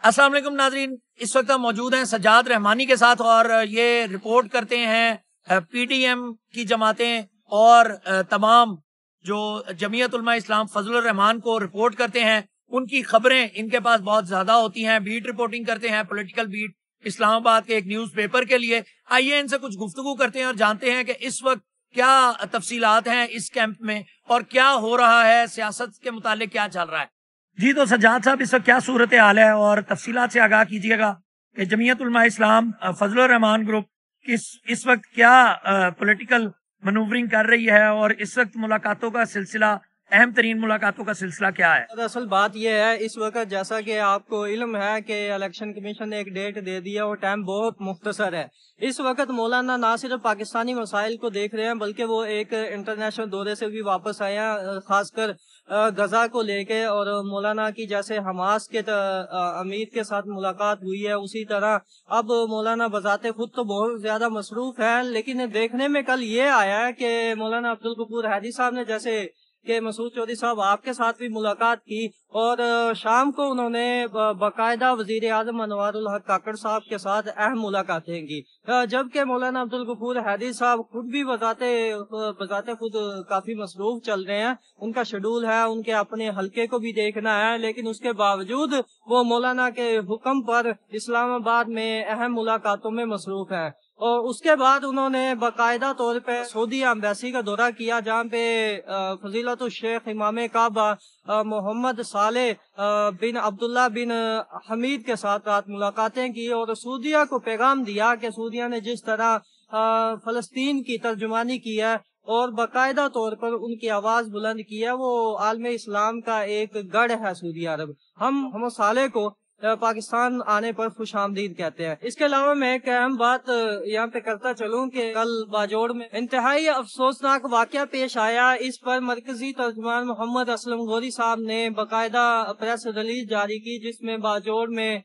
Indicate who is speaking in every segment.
Speaker 1: السلام علیکم ناظرین، اس وقت ہم موجود ہیں سجاد رحمانی کے ساتھ اور یہ رپورٹ کرتے ہیں پی ٹی ایم کی جماعتیں اور تمام جو جمعیت علماء اسلام فضل الرحمان کو رپورٹ کرتے ہیں. ان کی خبریں ان کے پاس بہت زیادہ ہوتی ہیں، بیٹ رپورٹنگ کرتے ہیں، پولیٹیکل بیٹ اسلام آباد کے ایک نیوز پیپر کے لیے. آئیے ان سے کچھ گفتگو کرتے ہیں اور جانتے ہیں کہ اس وقت کیا تفصیلات ہیں اس کیمپ میں اور کیا ہو رہا ہے، سیاست کے متعلق کیا چل رہا ہے. جی تو سجاد صاحب، اس وقت کیا صورتحال ہے اور تفصیلات سے آگاہ کیجیے گا کہ جمعیت علماء اسلام فضل الرحمان گروپ اس وقت کیا پولیٹیکل منورنگ کر رہی ہے اور اس وقت ملاقاتوں کا سلسلہ، اہم ترین ملاقاتوں کا سلسلہ کیا ہے؟
Speaker 2: دراصل بات یہ ہے اس وقت جیسا کہ آپ کو علم ہے کہ الیکشن کمیشن نے ایک ڈیٹ دے دیا، وہ ٹائم بہت مختصر ہے. اس وقت مولانا نہ صرف پاکستانی مسائل کو دیکھ رہے ہیں بلکہ وہ ایک انٹرنیشنل دورے سے بھی واپس آئے ہیں، خاص کر غزہ کو لے کے. اور مولانا کی جیسے حماس کے امیر کے ساتھ ملاقات ہوئی ہے، اسی طرح اب مولانا بذات خود تو بہت زیادہ مصروف ہے، لیکن دیکھنے میں کل یہ آیا ہے کہ مولانا عبدالغفور حیدی صاحب نے جیسے کہ مسعود چودھری صاحب آپ کے ساتھ بھی ملاقات کی، اور شام کو انہوں نے باقاعدہ وزیر اعظم انوار الحق کاکڑ صاحب کے ساتھ اہم ملاقاتیں کی. جبکہ مولانا عبدالغفور حیدی صاحب خود بھی بذات خود کافی مصروف چل رہے ہیں، ان کا شیڈول ہے، ان کے اپنے حلقے کو بھی دیکھنا ہے، لیکن اس کے باوجود وہ مولانا کے حکم پر اسلام آباد میں اہم ملاقاتوں میں مصروف ہیں. اور اس کے بعد انہوں نے باقاعدہ طور پہ سعودی ایمبیسی کا دورہ کیا، جہاں پہ فضیلت الشیخ امام کعبہ محمد صالح بن عبداللہ بن حمید کے ساتھ ملاقاتیں کی، اور سعودیہ کو پیغام دیا کہ سعودیہ نے جس طرح فلسطین کی ترجمانی کی ہے اور باقاعدہ طور پر ان کی آواز بلند کی ہے، وہ عالم اسلام کا ایک گڑھ ہے سعودی عرب. ہم محمد صالح کو پاکستان آنے پر خوش آمدید کہتے ہیں. اس کے علاوہ میں ایک اہم بات یہاں پہ کرتا چلوں کہ کل باجوڑ میں انتہائی افسوسناک واقعہ پیش آیا. اس پر مرکزی ترجمان محمد اسلم غوری صاحب نے باقاعدہ پریس ریلیز جاری کی، جس میں باجوڑ میں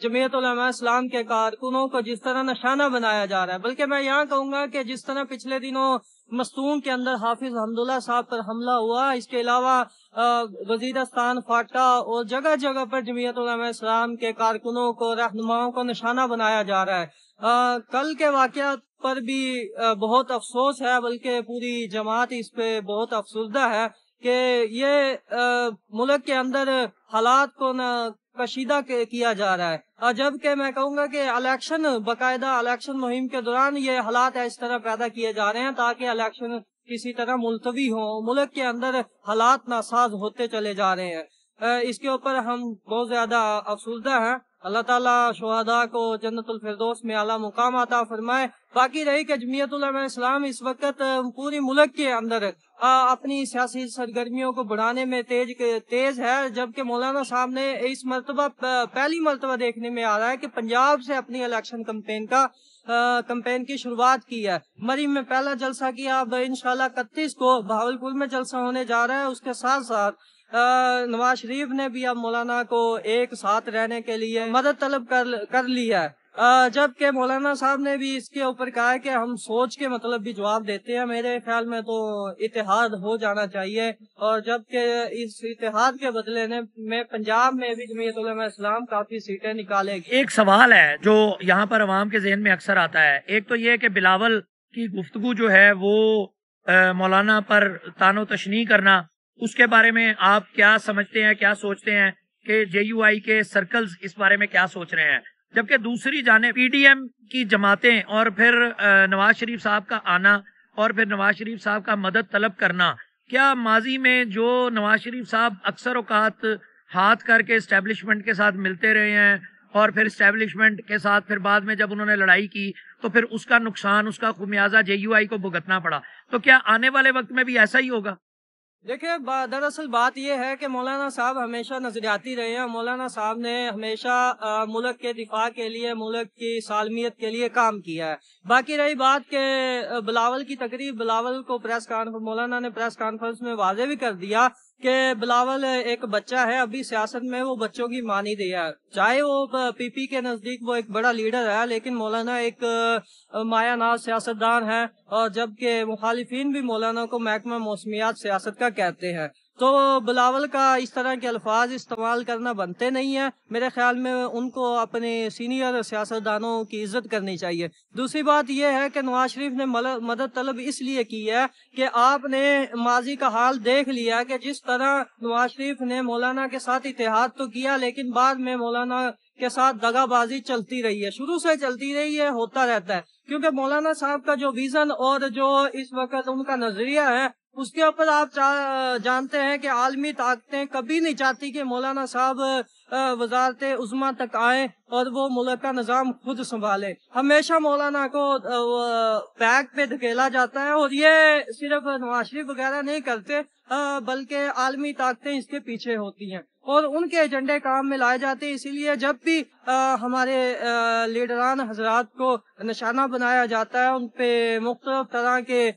Speaker 2: جمعیت علماء اسلام کے کارکنوں کو جس طرح نشانہ بنایا جا رہا ہے، بلکہ میں یہاں کہوں گا کہ جس طرح پچھلے دنوں مستون کے اندر حافظ حمداللہ صاحب پر حملہ ہوا، اس کے علاوہ وزیرستان، فاٹا اور جگہ جگہ پر جمعیت علماء اسلام کے کارکنوں کو، رہنماؤں کو نشانہ بنایا جا رہا ہے. کل کے واقعات پر بھی بہت افسوس ہے، بلکہ پوری جماعت اس پہ بہت افسردہ ہے کہ یہ ملک کے اندر حالات کو کشیدہ کیا جا رہا ہے. جبکہ میں کہوں گا کہ باقاعدہ الیکشن مہم کے دوران یہ حالات اس طرح پیدا کیے جا رہے ہیں تاکہ الیکشن کسی طرح ملتوی ہوں. ملک کے اندر حالات ناساز ہوتے چلے جا رہے ہیں. اس کے اوپر ہم بہت زیادہ افسردہ ہیں. اللہ تعالیٰ شہداء کو جنت الفردوس میں اعلیٰ مقام عطا فرمائے. باقی رہی کہ جمعیت علماء اسلام اس وقت پوری ملک کے اندر اپنی سیاسی سرگرمیوں کو بڑھانے میں تیز ہے، جبکہ مولانا صاحب نے اس مرتبہ پہلی مرتبہ دیکھنے میں آ رہا ہے کہ پنجاب سے اپنی الیکشن کمپین کی شروعات کی ہے. مریم میں پہلا جلسہ کیا، اب انشاءاللہ 31 کو بہاولپور میں جلسہ ہونے جا رہا ہے. اس کے ساتھ ساتھ نواز شریف نے بھی اب مولانا کو ایک ساتھ رہنے کے لیے مدد طلب کر لی ہے. جبکہ مولانا صاحب نے بھی اس کے اوپر کہا ہے کہ ہم سوچ کے مطلب بھی جواب دیتے ہیں. میرے خیال میں تو اتحاد ہو جانا چاہیے، اور جبکہ اس اتحاد کے بدلے میں پنجاب میں بھی جمعیت علماء اسلام کافی سیٹیں نکالے گی.
Speaker 1: ایک سوال ہے جو یہاں پر عوام کے ذہن میں اکثر آتا ہے. ایک تو یہ کہ بلاول کی گفتگو جو ہے وہ مولانا پر طعن و تشنیع کرنا، اس کے بارے میں آپ کیا سمجھتے ہیں، کیا سوچتے ہیں کہ جے یو آئی کے سرکلز اس بارے میں کیا سوچ رہے ہیں؟ جبکہ دوسری جانب پی ڈی ایم کی جماعتیں اور پھر نواز شریف صاحب کا آنا اور پھر نواز شریف صاحب کا مدد طلب کرنا، کیا ماضی میں جو نواز شریف صاحب اکثر اوقات ہاتھ کر کے اسٹیبلشمنٹ کے ساتھ ملتے رہے ہیں اور پھر اسٹیبلشمنٹ کے ساتھ پھر بعد میں جب انہوں نے لڑائی کی تو پھر اس کا نقصان، اس کا خمیازہ جے یو آئی کو بھگتنا پڑا، تو کیا آنے والے وقت میں بھی ایسا ہی ہوگا؟
Speaker 2: دیکھیں، دراصل بات یہ ہے کہ مولانا صاحب ہمیشہ نظریاتی رہے ہیں. مولانا صاحب نے ہمیشہ ملک کے دفاع کے لیے، ملک کی سالمیت کے لیے کام کیا ہے. باقی رہی بات کہ بلاول کی تقریب، بلاول کو مولانا نے پریس کانفرنس میں واضح بھی کر دیا کہ بلاول ایک بچہ ہے، ابھی سیاست میں وہ بچوں کی مانی دیا ہے. چاہے وہ پی پی کے نزدیک وہ ایک بڑا لیڈر ہے، لیکن مولانا ایک مایہ ناز سیاستدان ہے، اور جبکہ مخالفین بھی مولانا کو محکمہ موسمیات سیاست کا کہتے ہیں. تو بلاول کا اس طرح کے الفاظ استعمال کرنا بنتے نہیں ہیں. میرے خیال میں ان کو اپنے سینئر سیاستدانوں کی عزت کرنی چاہیے. دوسری بات یہ ہے کہ نواز شریف نے مدد طلب اس لیے کی ہے کہ آپ نے ماضی کا حال دیکھ لیا کہ جس طرح نواز شریف نے مولانا کے ساتھ اتحاد تو کیا لیکن بعد میں مولانا کے ساتھ دغا بازی چلتی رہی ہے, شروع سے چلتی رہی ہے, ہوتا رہتا ہے. کیونکہ مولانا صاحب کا جو ویژن اور جو اس وقت ان کا نظریہ ہے اس کے اوپر آپ جانتے ہیں کہ عالمی طاقتیں کبھی نہیں چاہتی کہ مولانا صاحب وزارت عظمیٰ تک آئیں اور وہ ملک کا نظام خود سنبھالے. ہمیشہ مولانا کو بیک پہ دھکیلا جاتا ہے اور یہ صرف نواز شریف وغیرہ نہیں کرتے بلکہ عالمی طاقتیں اس کے پیچھے ہوتی ہیں اور ان کے ایجنڈے کام میں لائے جاتے ہیں. اسی لیے جب بھی ہمارے لیڈران حضرات کو نشانہ بنایا جاتا ہے ان پہ مختلف طرح کے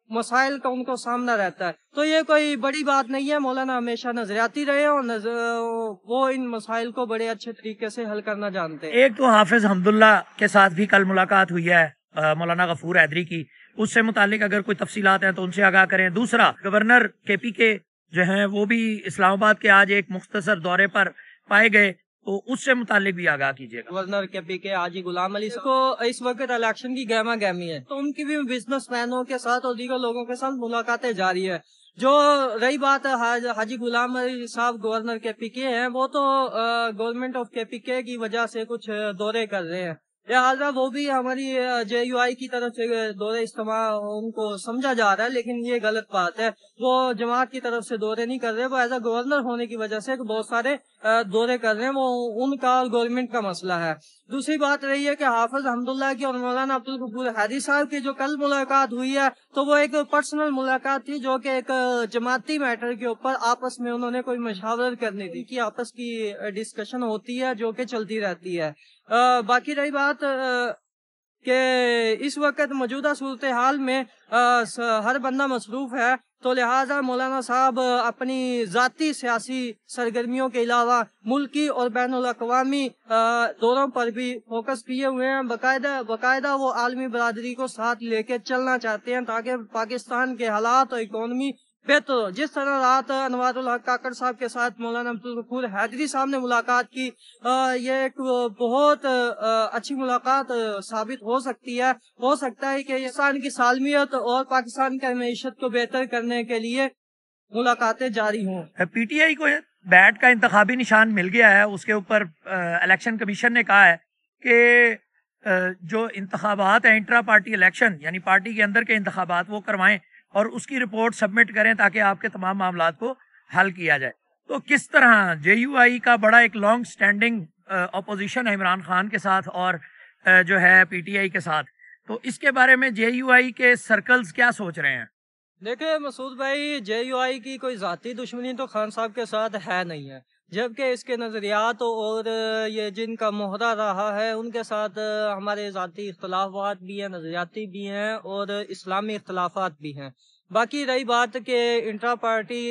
Speaker 2: مسائل کا ان کو سامنا رہتا ہے. تو یہ کوئی بڑی بات نہیں ہے. مولانا ہمیشہ نظریاتی رہے اور وہ ان مسائل کو بڑے اچھے طریقے سے حل کرنا جانتے ہیں.
Speaker 1: ایک تو حافظ حمداللہ کے ساتھ بھی کل ملاقات ہوئی ہے مولانا غفور حیدری کی, اس سے متعلق اگر کوئی تفصیلات ہیں تو ان سے آگاہ کریں. دوسرا, گورنر کے پی کے جو ہیں وہ بھی اسلام آباد کے آج ایک مختصر دورے پر پائے گئے, تو اس سے متعلق بھی آگاہ کیجیے گا.
Speaker 2: گورنر کے پی کے حاجی غلام علی کو اس وقت الیکشن کی گہما گہمی ہے تو ان کی بھی بزنس مینوں کے ساتھ اور دیگر لوگوں کے ساتھ ملاقاتیں جاری ہے. جو رہی بات حاجی غلام علی صاحب گورنر کے پی کے ہیں وہ تو گورنمنٹ آف کے پی کے کی وجہ سے کچھ دورے کر رہے ہیں, لہٰذا وہ بھی ہماری جے یو آئی کی طرف سے دورے اجتماع ان کو سمجھا جا رہا ہے لیکن یہ غلط بات ہے. وہ جماعت کی طرف سے دورے نہیں کر رہے, وہ ایز اے گورنر ہونے کی وجہ سے بہت سارے دورے کر رہے ہیں, وہ ان کا اور گورنمنٹ کا مسئلہ ہے. دوسری بات رہی ہے کہ حافظ حمداللہ کی اور مولانا عبدالغفور حیدری صاحب کی جو کل ملاقات ہوئی ہے تو وہ ایک پرسنل ملاقات تھی جو کہ ایک جماعتی میٹر کے اوپر آپس میں انہوں نے کوئی مشاورت کرنی تھی کہ آپس کی ڈسکشن ہوتی ہے جو کہ چلتی رہتی ہے. باقی رہی بات کہ اس وقت موجودہ صورتحال میں ہر بندہ مصروف ہے تو لہٰذا مولانا صاحب اپنی ذاتی سیاسی سرگرمیوں کے علاوہ ملکی اور بین الاقوامی دوروں پر بھی فوکس کیے ہوئے ہیں. باقاعدہ وہ عالمی برادری کو ساتھ لے کے چلنا چاہتے ہیں تاکہ پاکستان کے حالات اور اکانومی بہتر ہو. جس طرح رات انوار الحق کاکڑ صاحب کے ساتھ مولانا عبدالغفور حیدری صاحب نے ملاقات کی, یہ ایک بہت اچھی ملاقات ثابت ہو سکتی ہے. ہو سکتا ہے کہ پاکستان کی سالمیت اور پاکستان کی معیشت کو بہتر کرنے کے لیے ملاقاتیں جاری ہوں.
Speaker 1: پی ٹی آئی کو بیٹ کا انتخابی نشان مل گیا ہے, اس کے اوپر الیکشن کمیشن نے کہا ہے کہ جو انتخابات ہیں انٹرا پارٹی الیکشن یعنی پارٹی کے اندر کے انتخابات وہ کروائیں اور اس کی رپورٹ سبمٹ کریں تاکہ آپ کے تمام معاملات کو حل کیا جائے. تو کس طرح جے یو آئی کا بڑا ایک لانگ سٹینڈنگ اپوزیشن ہے عمران خان کے ساتھ اور جو ہے پی ٹی آئی کے ساتھ, تو اس کے بارے میں جے یو آئی کے سرکلز کیا سوچ رہے ہیں؟
Speaker 2: دیکھیں مسعود بھائی, جے یو آئی کی کوئی ذاتی دشمنی تو خان صاحب کے ساتھ ہے نہیں ہے, جبکہ اس کے نظریات اور یہ جن کا مہرہ رہا ہے ان کے ساتھ ہمارے ذاتی اختلافات بھی ہیں, نظریاتی بھی ہیں اور اسلامی اختلافات بھی ہیں. باقی رہی بات کہ انٹرا پارٹی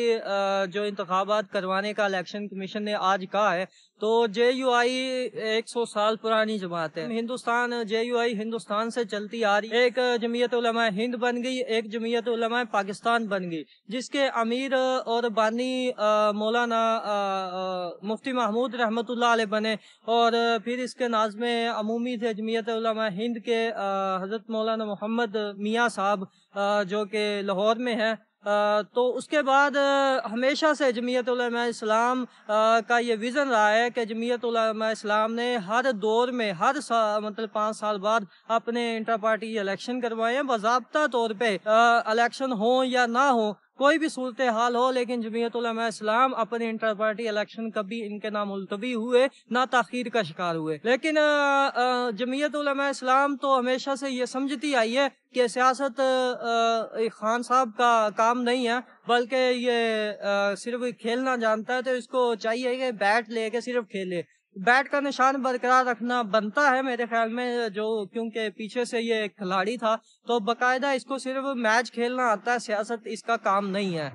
Speaker 2: جو انتخابات کروانے کا الیکشن کمیشن نے آج کہا ہے تو جے یو آئی 100 سال پرانی جماعت ہے. جے یو آئی ہندوستان سے چلتی آ رہی, ایک جمعیت علماء ہند بن گئی, ایک جمعیت علماء پاکستان بن گئی, جس کے امیر اور بانی مولانا مفتی محمود رحمت اللہ علیہ بنے, اور پھر اس کے ناظم عمومی تھے جمعیت علماء ہند کے حضرت مولانا محمد میاں صاحب جو کہ لاہور میں ہے. تو اس کے بعد ہمیشہ سے جمعیت علماء اسلام کا یہ ویژن رہا ہے کہ جمعیت علماء اسلام نے ہر دور میں ہر سال مطلب 5 سال بعد اپنے انٹر پارٹی الیکشن کروائے ہیں. باضابطہ طور پہ الیکشن ہوں یا نہ ہو, کوئی بھی صورتحال ہو, لیکن جمعیت علماء اسلام اپنے انٹر پارٹی الیکشن کبھی ان کے نہ ملتوی ہوئے نہ تاخیر کا شکار ہوئے. لیکن جمعیت علماء اسلام تو ہمیشہ سے یہ سمجھتی آئی ہے کہ سیاست خان صاحب کا کام نہیں ہے, بلکہ یہ صرف کھیلنا جانتا ہے, تو اس کو چاہیے کہ بیٹ لے کے صرف کھیلے. بیٹ کا نشان برقرار رکھنا بنتا ہے میرے خیال میں, جو کیونکہ پیچھے سے یہ کھلاڑی تھا تو باقاعدہ اس کو صرف میچ کھیلنا آتا ہے, سیاست اس کا کام نہیں ہے.